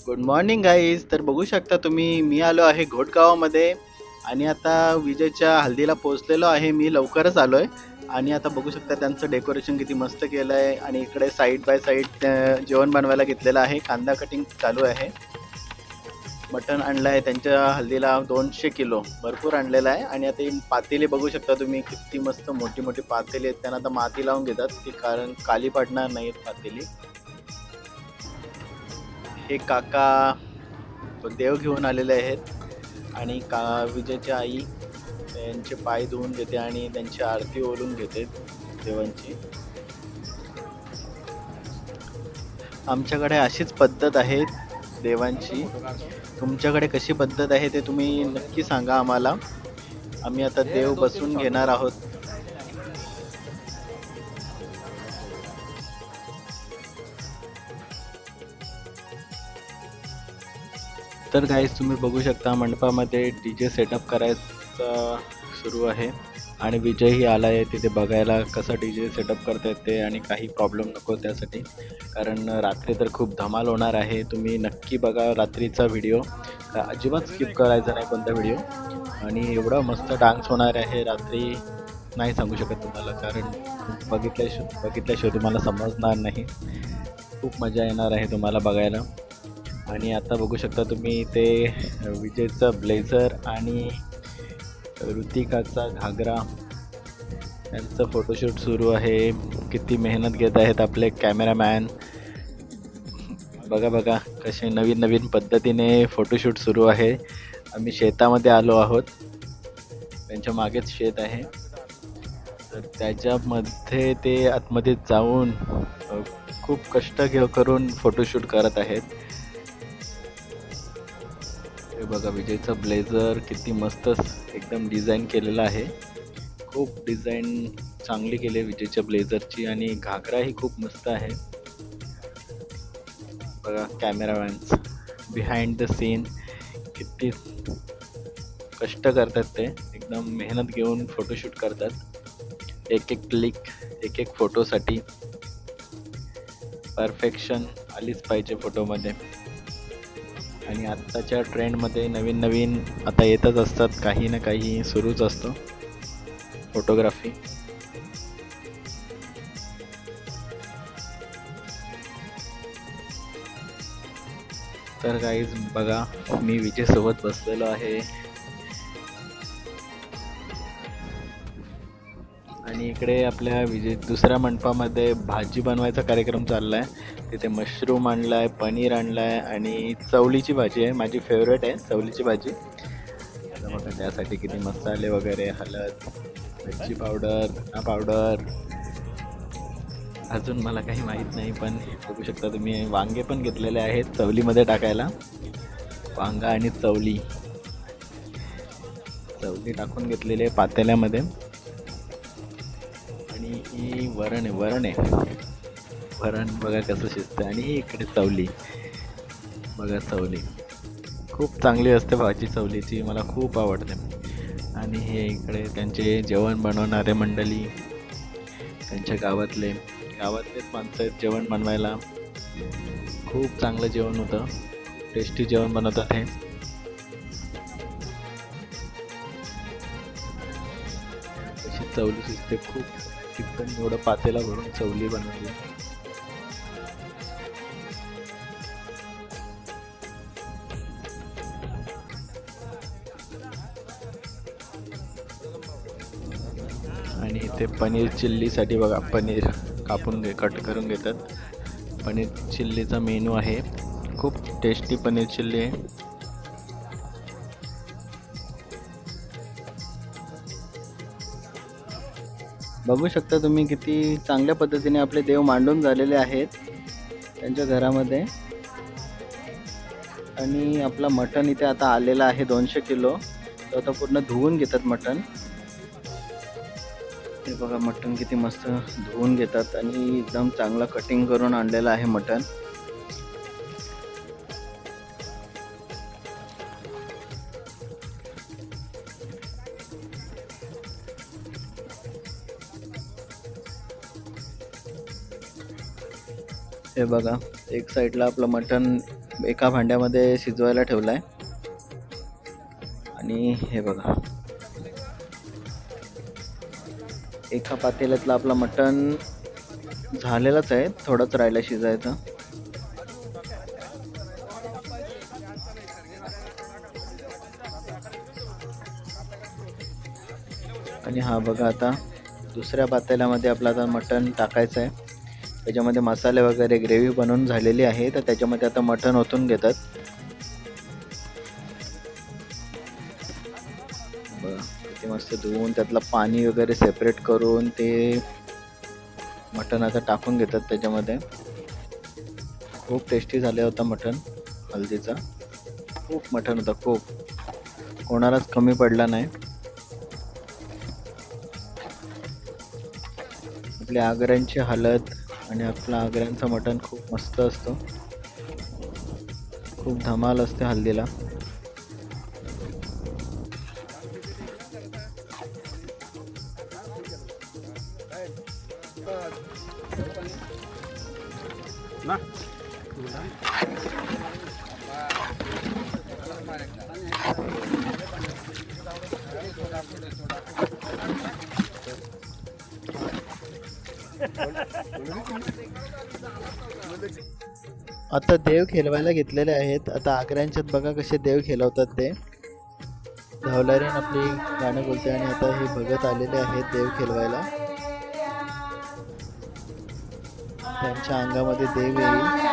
Good morning guys. तर बघू शकता तुम्ही, मी आलो आहे घोटगावामध्ये आणि आता विजयच्या हल्दीला पोहोचलेलो आहे. मी लवकरच आलोय आणि आता बघू शकता त्यांचं डेकोरेशन किती मस्त केलं आहे. आणि इकडे साईड बाय साईड जेवण बनवायला घेतलेलं आहे. कांदा कटिंग चालू आहे. मटण आणलं आहे त्यांच्या हल्दीला 200 किलो भरपूर आणलेलं आहे. आणि आता ही पातेली बघू शकता तुम्ही, किती मस्त मोठी मोठी पातेली आहेत. त्यांना आता माती लावून घेतात ती, कारण काली पडणार नाहीत पातेली. हे काका देव घेऊन आलेले आहेत आणि विजयची आई त्यांचे पाय धुवून घेते आणि त्यांची आरती ओढून घेते देवांची. आमच्याकडे अशीच पद्धत आहे देवांची. तुमच्याकडे कशी पद्धत आहे ते तुम्ही नक्की सांगा आम्हाला. आम्ही आता देव बसून घेणार आहोत. तर गाईज तुम्ही बघू शकता, मंडपामध्ये डीजे सेटअप करायचा सुरू आहे आणि विजयही आला आहे तिथे बघायला कसा डीजे सेटअप करता येते आणि काही प्रॉब्लेम नको त्यासाठी, कारण रात्री तर खूप धमाल होणार आहे. तुम्ही नक्की बघा रात्रीचा व्हिडिओ, अजिबात स्किप करायचा नाही कोणता व्हिडिओ. आणि एवढा मस्त डान्स होणार आहे रात्री, नाही सांगू शकत तुम्हाला, कारण बघितल्याशिवाय तुम्हाला समजणार नाही. खूप मजा येणार आहे तुम्हाला बघायला. आणि आता बघू शकता तुम्ही ते विजयचं ब्लेझर आणि ऋतिकाचा घागरा यांचं फोटोशूट सुरू आहे. किती मेहनत घेत आहेत आपले कॅमेरामॅन. बघा बघा कसे नवीन नवीन पद्धतीने फोटोशूट सुरू आहे. आम्ही शेतामध्ये आलो आहोत, त्यांच्या मागेच शेत आहे, तर त्याच्यामध्ये ते आतमध्ये जाऊन खूप कष्ट करून फोटोशूट करत आहेत. हे बघा विजयचं ब्लेझर किती मस्त एकदम डिझाईन केलेलं आहे. खूप डिझाईन चांगली केली आहे विजयच्या ब्लेझरची. आणि घागराही खूप मस्त आहे. बघा कॅमेरामॅन्स बिहाइंड द सीन किती कष्ट करतात, ते एकदम मेहनत घेऊन फोटोशूट करतात. एक एक क्लिक, एक एक फोटोसाठी परफेक्शन आलीच पाहिजे फोटोमध्ये. आणि आत्ताच्या ट्रेंडमध्ये नवीन नवीन आता येतच असतात, काही ना काही सुरूच असतं फोटोग्राफी. तर गाईज बघा, मी विजयसोबत बसलेलो आहे आणि इकडे आपल्या दुसऱ्या मंडपामध्ये भाजी बनवायचा कार्यक्रम चालला आहे. तिथे मशरूम आणला आहे, पनीर आणलं आहे आणि चवलीची भाजी आहे. माझी फेवरेट आहे चवलीची भाजी. आता बघा त्यासाठी किती मसाले वगैरे, हळद, मिरची पावडर, धना पावडर, अजून मला काही माहीत नाही, पण बघू शकता तुम्ही वांगे पण घेतलेले आहेत चवलीमध्ये टाकायला. वांगा आणि चवली टाकून घेतलेली आहे पातेल्यामध्ये. आणि ही वरण आहे. वरण बघा कसं शिजतं. आणि इकडे चवली बघा, चवली खूप चांगली असते भाजी चवलीची, मला खूप आवडते. आणि हे इकडे त्यांचे जेवण बनवणारे मंडळी, त्यांच्या गावातलेच माणसं आहेत जेवण बनवायला. खूप चांगलं जेवण होतं, टेस्टी जेवण बनवतात हे. कशी चवली शिजते, खूप एकदम एवढं पातेला भरून चवली बनवली. आणि इथे पनीर चिल्लीसाठी बघा, पनीर कट करून घेतात. पनीर चिल्लीचा मेनू आहे, खूप टेस्टी पनीर चिल्ली आहे. बघू शकता तुम्ही किती चांगल्या पद्धतीने आपले देव मांडून झालेले आहेत त्यांच्या घरामध्ये. आणि आपला मटण इथे आता आलेला आहे 200 किलो. तर आता पूर्ण धुवून घेतात मटण. हे बघा मटण किती मस्त धुवून घेतात आणि एकदम चांगला कटिंग करून आणलेलं आहे मटण. हे बघा एक साईडला आपलं मटण एका भांड्यामध्ये शिजवायला ठेवला आहे. आणि हे बघा, एका पातेल्यातलं आपलं मटण झालेलंच आहे, थोडंच राहिलं शिजायचं. आणि हा बघा, आता दुसऱ्या पातेल्यामध्ये आपलं आता मटण टाकायचं आहे. त्याच्यामध्ये मसाले वगैरे ग्रेव्ही बनवून झालेली आहे, तर त्याच्यामध्ये आता मटण ओतून घेतात. बघा किती मस्त धुवून त्यातलं पाणी वगैरे सेपरेट करून ते मटण आता टाकून घेतात त्याच्यामध्ये. खूप टेस्टी झालं होतं मटण हल्दीचा. खूप मटण होतं, खूप, कोणालाच कमी पडला नाही. आपल्या आगऱ्यांची हळद आणि आपला आगऱ्यांचं मटण खूप मस्त असतो, खूप धमाल असते हल्दीला. आता देव खेळवायला घेतलेले आहेत. आता आगऱ्यांच्यात बघा कसे देव खेळवतात ते. धावलारीन आपली गाणं बोलते आणि आता हे बघत आलेले आहेत देव खेळवायला. त्यांच्या अंगामध्ये देव येईल.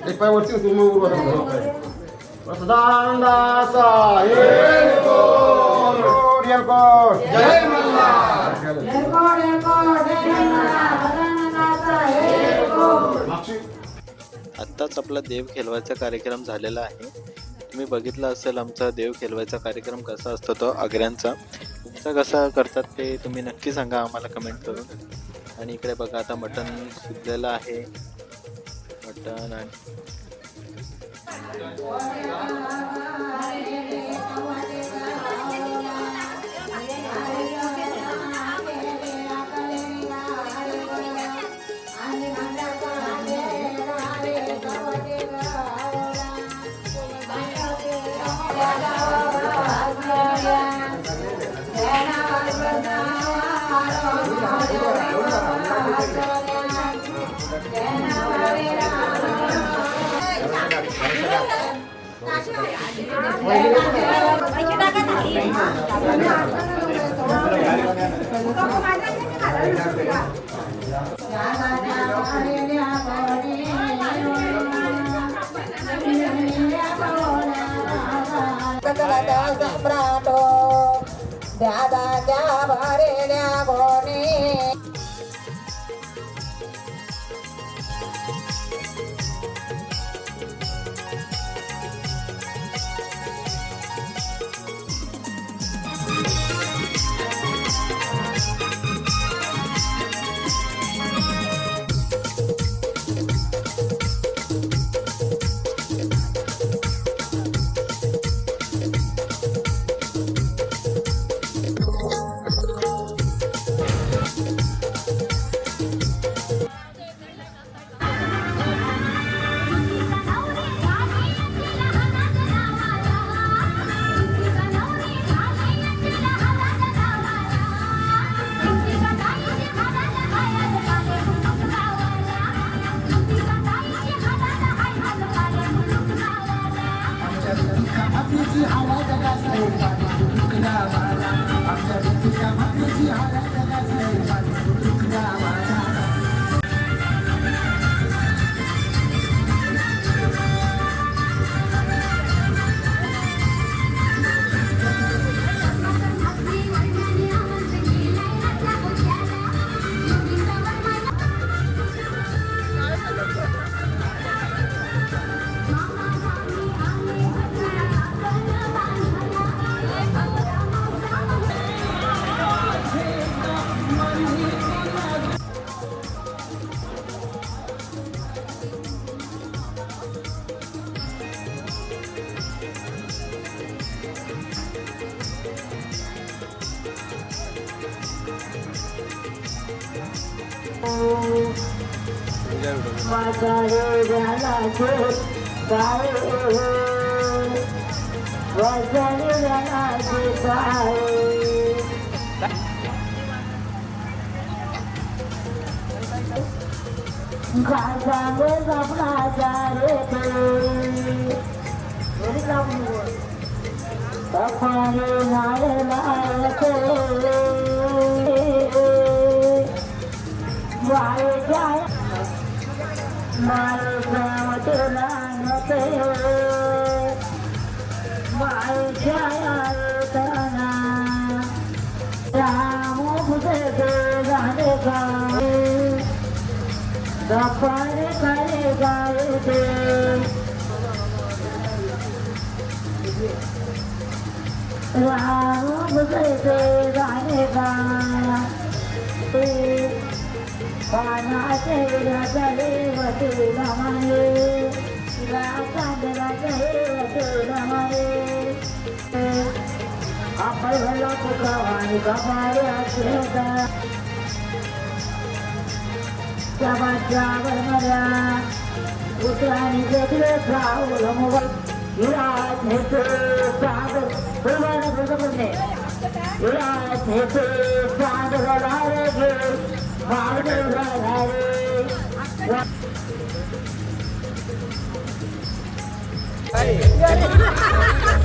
एक पाय वरती होती मग उभं राहून. दांडा साहेब येळकोट जय मल्हार. मागची आत्ताच आपला देव खेळवायचा कार्यक्रम झालेला आहे. तुम्ही बघितला असेल आमचा देव खेळवायचा कार्यक्रम कसा असतो तो आग्र्यांचा. तुमचा कसा करतात ते तुम्ही नक्की सांगा आम्हाला कमेंट करून. आणि इकडे बघा आता मटण शिजलेलं आहे. मटण आणि दादाच्या भरेल्या गोणे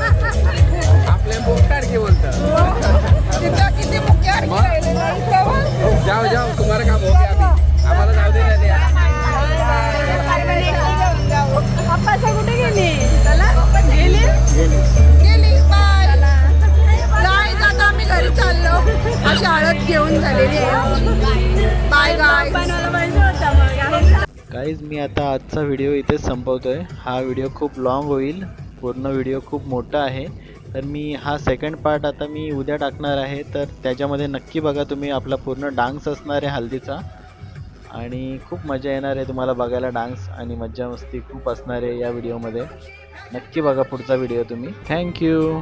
आपले बोलतात की बोलतात जाओ जाओ तुम्हाला काम हो गया अभी आम्हाला जाऊ दे ना पप्पा कुठे गेली चला गेली गेली बाय नाही जातो आम्ही घरी गाईज मी आता आजचा व्हिडिओ इथेच संपवतोय. हा व्हिडिओ खूप लॉंग होईल, पूर्ण व्हिडिओ खूप मोठा आहे. तर मी हा सेकंड पार्ट आता मी उद्या टाकणार आहे. तर त्याच्यामध्ये नक्की बघा तुम्ही, आपला पूर्ण डान्स असणार आहे हल्दीचा आणि खूप मजा येणार आहे तुम्हाला बघायला. डान्स आणि मज्जा मस्ती खूप असणार आहे या व्हिडिओमध्ये. नक्की बघा पुढचा व्हिडिओ तुम्ही. थँक्यू.